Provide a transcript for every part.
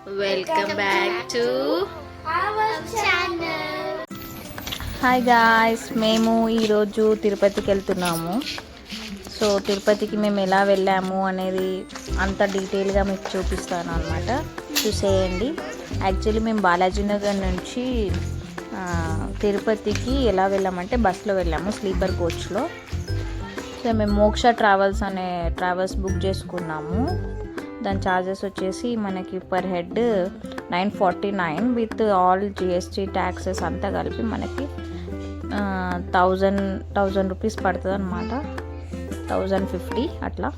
Welcome back to our channel. Hi guys, మేము ఈరోజు తిరుపతికి వెళ్తున్నాము. సో తిరుపతికి మేము ఎలా వెళ్ళాము అనేది అంత డీటెయిల్గా మీకు చూపిస్తాను అనమాట. చూసేయండి. యాక్చువల్లీ మేము బాలాజీ నగర్ నుంచి తిరుపతికి ఎలా వెళ్ళామంటే బస్లో వెళ్ళాము, స్లీపర్ కోచ్లో. సో మేము మోక్ష ట్రావెల్స్ అనే ట్రావెల్స్ బుక్ చేసుకున్నాము. దాని ఛార్జెస్ వచ్చేసి మనకి per head 949 with all GST taxes అంతా కలిపి మనకి 1000 రూపీస్ పడుతుంది అనమాట. 1050 అట్లా.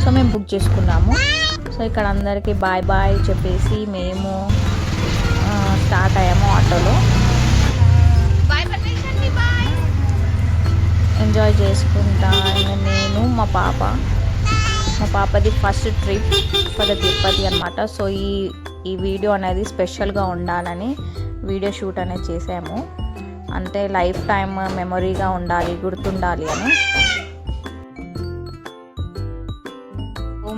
సో మేము బుక్ చేసుకున్నాము. సో ఇక్కడ అందరికీ బాయ్ బాయ్ చెప్పేసి మేము స్టార్ట్ అయ్యాము ఆటోలో. ఎంజాయ్ చేసుకుంటా నేను మా పాపది first trip for the Tirupati అనమాట. సో ఈ వీడియో అనేది స్పెషల్గా ఉండాలని వీడియో షూట్ అనేది చేసాము. అంటే లైఫ్ టైం మెమొరీగా ఉండాలి, గుర్తుండాలి అని.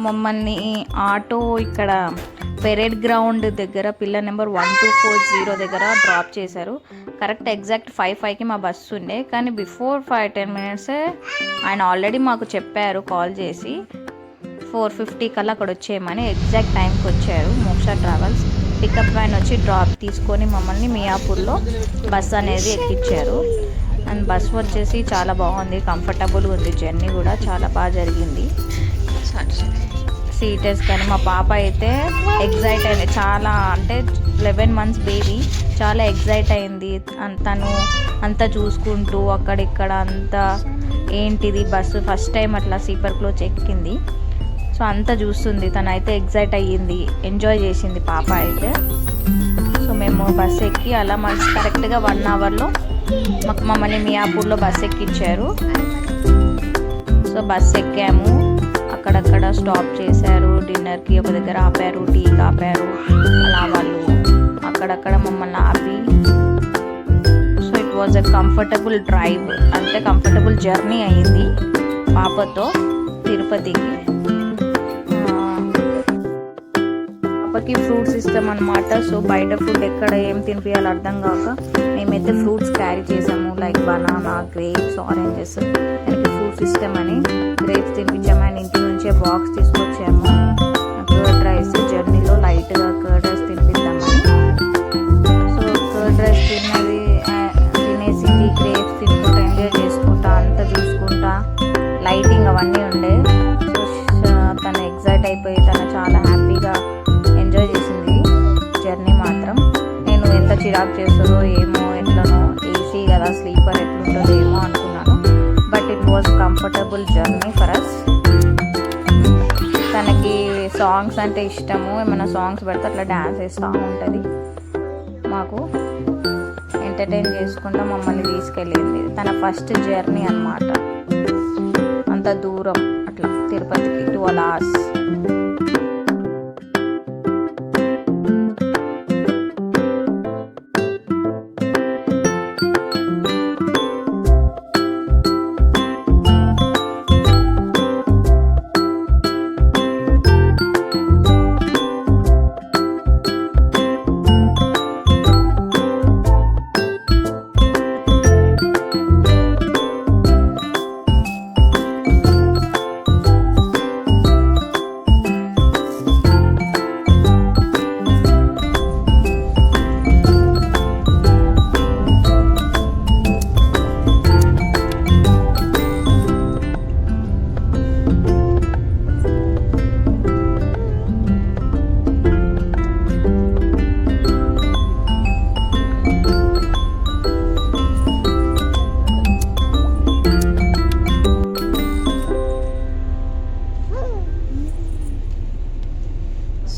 మమ్మల్ని ఆటో ఇక్కడ పెరేడ్ గ్రౌండ్ దగ్గర పిల్లర్ నెంబర్ 1240 దగ్గర డ్రాప్ చేశారు. కరెక్ట్ ఎగ్జాక్ట్ 5:05కి మా బస్సు ఉండే, కానీ బిఫోర్ 5-10 మినిట్స్ ఆయన ఆల్రెడీ మాకు చెప్పారు కాల్ చేసి 4:50 కల్లా అక్కడ వచ్చేయమని. ఎగ్జాక్ట్ టైంకి వచ్చారు. మోక్ష ట్రావెల్స్ పికప్ వ్యాన్ వచ్చి డ్రాప్ తీసుకొని మమ్మల్ని మియాపూర్లో బస్ అనేది ఎక్కించారు. అండ్ బస్ వచ్చేసి చాలా బాగుంది, కంఫర్టబుల్గా ఉంది. జర్నీ కూడా చాలా బాగా జరిగింది. సీటర్స్ కానీ మా పాప అయితే ఎగ్జైట్ అయింది చాలా. అంటే 11 months బేబీ, చాలా ఎగ్జైట్ అయింది. తను అంతా చూసుకుంటూ అక్కడిక్కడ అంతా ఏంటిది బస్సు ఫస్ట్ టైం అట్లా స్లీపర్ కోచ్ ఎక్కింది. సో అంతా చూస్తుంది. తనైతే ఎగ్జైట్ అయ్యింది, ఎంజాయ్ చేసింది పాప అయితే. సో మేము బస్సు ఎక్కి అలా మనకి కరెక్ట్గా 1 hourలో మమ్మల్ని మియాపూర్లో బస్సు ఎక్కించారు. సో బస్సు ఎక్కాము. అక్కడక్కడ స్టాప్ చేశారు, డిన్నర్కి ఒక దగ్గర ఆపారు, టీకి ఆపారు. అలా వాళ్ళు అక్కడక్కడ మమ్మల్ని ఆపి. So it was a comfortable drive, అంటే కంఫర్టబుల్ జర్నీ అయ్యింది పాపతో తిరుపతికి. పాపకి ఫ్రూట్స్ ఇస్తాం అనమాట. సో బయట ఫుడ్ ఎక్కడ ఏం తినిపించాలో అర్థం కాక మేమైతే ఫ్రూట్స్ క్యారీ చేసాము. Like banana, grapes, oranges. దానికి ఫ్రూట్స్ ఇస్తామని గ్రేప్స్ తినిపించాము. అండ్ ఇంటి నుంచే బాక్స్ తీసుకొచ్చాము. కర్డ్ రైస్ జర్నీలో లైట్గా కర్డ్ రైస్ తినిపిద్దామని. సో కర్డ్ రైస్ తినేసి గ్రేప్స్ తినుకుంటా ఎంజాయ్ చేసుకుంటా అంతా చూసుకుంటా లైటింగ్ అవన్నీ ఉండే. సో తను ఎగ్జైట్ అయిపోయి తను చాలా హ్యాపీగా ఎంజాయ్ చేసింది జర్నీ మాత్రం. నేను ఎంత చిరాకు చేస్తుందో ఏమో, ఎట్లనో ఏసీ కదా స్లీపర్ ఎట్లుంటుందో ఏమో అనుకున్నాను. But it was comfortable journey for us. తనకి సాంగ్స్ అంటే ఇష్టము. ఏమైనా సాంగ్స్ పెడితే అట్లా డ్యాన్స్ వేస్తూ ఉంటుంది. మాకు ఎంటర్టైన్ చేసుకుంటూ మమ్మల్ని తీసుకెళ్ళింది. తన ఫస్ట్ జర్నీ అన్నమాట. అంత దూరం అట్లా తిరుపతికి 12 hours.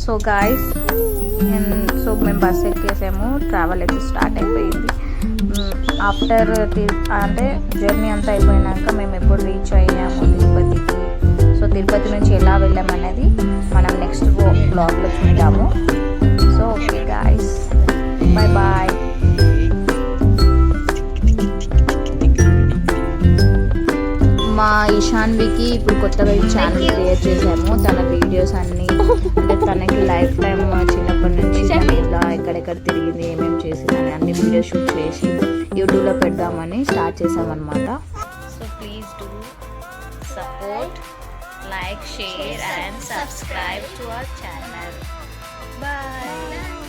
సో గాయస్, సో మేము బస్ ఎక్కేసాము. ట్రావెల్ అయితే స్టార్ట్ అయిపోయింది. ఆఫ్టర్ అంటే జర్నీ అంతా అయిపోయినాక మేము ఎప్పుడు రీచ్ అయ్యాము తిరుపతికి. సో తిరుపతి నుంచి ఎలా వెళ్ళామనేది మనం నెక్స్ట్ బ్లాగ్లో చూద్దాము. So okay guys, bye bye. మా ఈశాన్వికి ఇప్పుడు కొత్తగా ఈ ఛానల్ క్రియేట్ చేసాము. తన వీడియోస్ అన్నీ అంటే తనకి లైఫ్ టైం చిన్నప్పటి నుంచి తను ఇలా ఎక్కడెక్కడ తిరిగింది ఏమేమి చేసింది అని అన్ని వీడియో షూట్ చేసి యూట్యూబ్లో పెడదామని స్టార్ట్ చేసామన్నమాట. So please do support, like, share and subscribe to our channel. Bye.